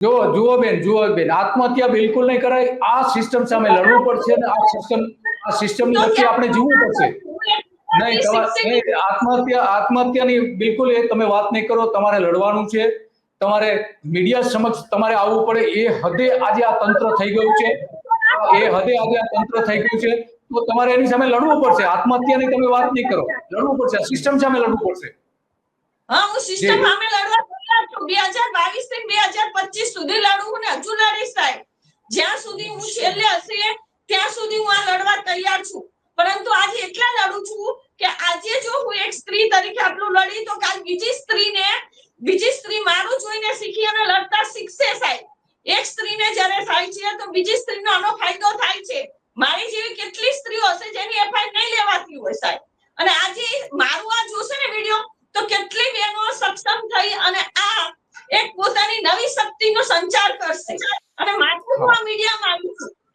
જુઓ બેન, આત્મહત્યા બિલકુલ નહીં કરાય. આ સિસ્ટમ સામે લડવું પડશે અને આ સિસ્ટમની વચ્ચે આપણે જીવવું પડશે. નહીં, આત્મહત્યાની બિલકુલ એ તમે વાત નહીં કરો. તમારે લડવાનું છે. તમારે મીડિયા સમક્ષ તમારે આવવું પડે. એ હદે આજે આ તંત્ર થઈ ગયું છે. તો તમારે એની સામે લડવું પડશે. આત્મહત્યાની તમે વાત નહીં કરો, લડવું પડશે. સિસ્ટમ સામે લડવું પડશે. હા, હું સિસ્ટમ સામે લડવા તૈયાર છું. 2022 થી 2025 સુધી લડું ને હજુ લડીશ સાહેબ. જ્યાં સુધી હું છેલ્લે હશે ત્યાં સુધી હું આ લડવા તૈયાર છું. પરંતુ આજે એટલા લડું છું કે આજે જો હું એક સ્ત્રી તરીકે આટલું લડી તો કાલ બીજી સ્ત્રી મારું જોઈને શીખી અને લડતા શીખશે સાહેબ. એક સ્ત્રીને જ્યારે થાય છે તો બીજી સ્ત્રીનો આનો ફાયદો થાય છે. મારી જેવી કેટલી સ્ત્રીઓ હશે જેની એફઆઈઆર નહીં લેવાતી હોય સાહેબ. અને આજે મારું આ જોશે ને વિડિયો તો કેટલી બહેનો સક્ષમ થઈ અને આ એક પોતાની નવી શક્તિનો સંચાર કરશે. અને માત્ર હું આ મીડિયામાં આવી